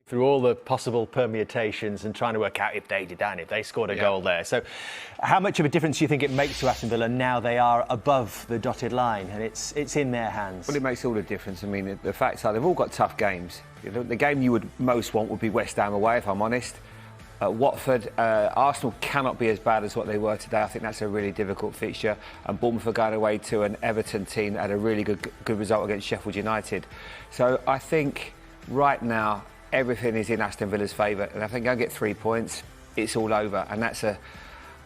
through all the possible permutations and trying to work out if they did that and if they scored a goal there. So how much of a difference do you think it makes to Aston Villa now they are above the dotted line and it's in their hands? Well, it makes all the difference. I mean, the facts are they've all got tough games. The game you would most want would be West Ham away, if I'm honest. Watford, Arsenal cannot be as bad as what they were today. I think that's a really difficult fixture. And Bournemouth are going away to an Everton team that had a really good result against Sheffield United. So I think right now everything is in Aston Villa's favour, and I think they'll get 3 points. It's all over, and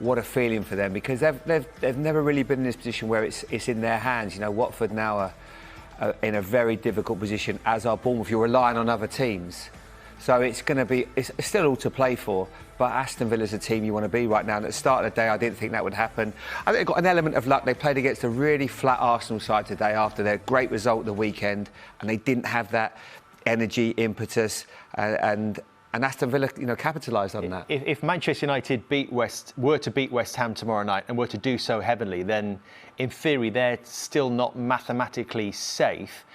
what a feeling for them, because they've never really been in this position where it's in their hands. You know, Watford now are in a very difficult position, as are Bournemouth. You're relying on other teams. So it's still all to play for, but Aston Villa's a team you want to be right now. And at the start of the day, I didn't think that would happen. I think they've got an element of luck. They played against a really flat Arsenal side today after their great result the weekend, and they didn't have that energy, impetus, and Aston Villa, capitalised on that. If Manchester United were to beat West Ham tomorrow night and were to do so heavily, then in theory they're still not mathematically safe.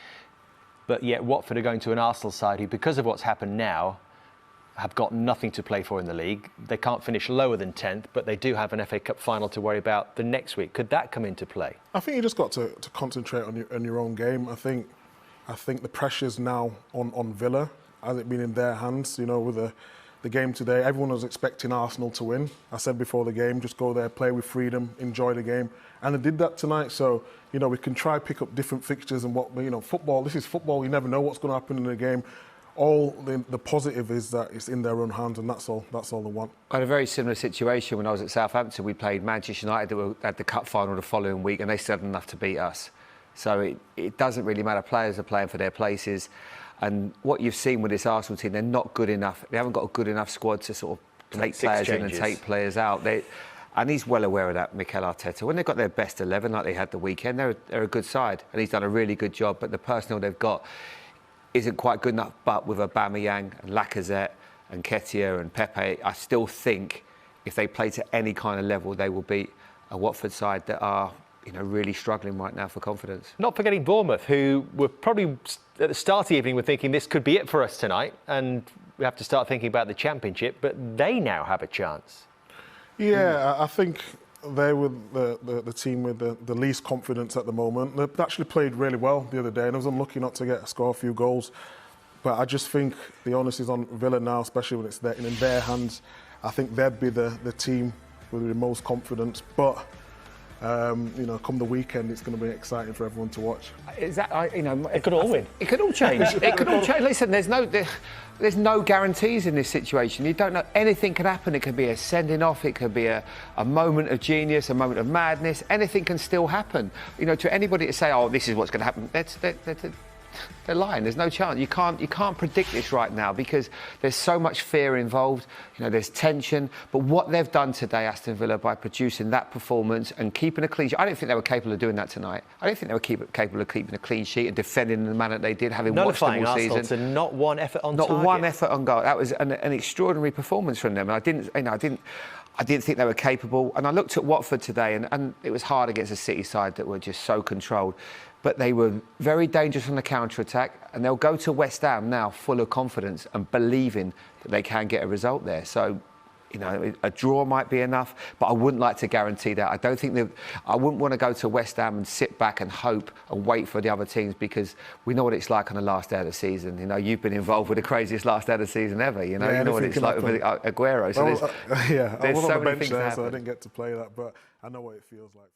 But yet Watford are going to an Arsenal side who, because of what's happened now, have got nothing to play for in the league. They can't finish lower than 10th, but they do have an FA Cup final to worry about the next week. Could that come into play? I think you just got to concentrate on your own game. I think the pressure's now on Villa. Has it been in their hands? With the game today, everyone was expecting Arsenal to win. I said before the game, just go there, play with freedom, enjoy the game. And they did that tonight. So, we can try pick up different fixtures and football, this is football. You never know what's going to happen in the game. All the positive is that it's in their own hands, and that's all they want. I had a very similar situation when I was at Southampton. We played Manchester United that had the cup final the following week, and they still had enough to beat us. So it doesn't really matter. Players are playing for their places. And what you've seen with this Arsenal team, they're not good enough. They haven't got a good enough squad to sort of take players in and take players out. And he's well aware of that, Mikel Arteta. When they've got their best 11, like they had the weekend, they're a good side. And he's done a really good job. But the personnel they've got isn't quite good enough. But with Aubameyang and Lacazette and Nketiah and Pepe, I still think if they play to any kind of level, they will beat a Watford side that are really struggling right now for confidence. Not forgetting Bournemouth, who were probably at the start of the evening were thinking this could be it for us tonight, and we have to start thinking about the Championship, but they now have a chance. Yeah, I think they were the team with the least confidence at the moment. They actually played really well the other day, and I was unlucky not to score a few goals. But I just think the onus is on Villa now, especially when it's in their hands. I think they'd be the team with the most confidence, but come the weekend, it's going to be exciting for everyone to watch. Is that it could all win. It could all change. It could all change. Listen, there's no guarantees in this situation. You don't know. Anything can happen. It could be a sending off. It could be a moment of genius, a moment of madness. Anything can still happen. To anybody to say, "Oh, this is what's going to happen," they're lying. There's no chance. You can't predict this right now because there's so much fear involved. There's tension. But what they've done today, Aston Villa, by producing that performance and keeping a clean sheet, I don't think they were capable of doing that tonight. I don't think they were capable of keeping a clean sheet and defending in the manner they did, having watched them all season. To not one effort on target. Not one effort on goal. That was an extraordinary performance from them. And I didn't think they were capable. And I looked at Watford today, and it was hard against a City side that were just so controlled. But they were very dangerous on the counter-attack, and they'll go to West Ham now full of confidence and believing that they can get a result there. So, a draw might be enough, but I wouldn't like to guarantee that. I wouldn't want to go to West Ham and sit back and hope and wait for the other teams, because we know what it's like on the last day of the season. You've been involved with the craziest last day of the season ever. You know what it's like with Aguero. So I was there's on so the many bench things there, that happen. so I didn't get to play that, but I know what it feels like.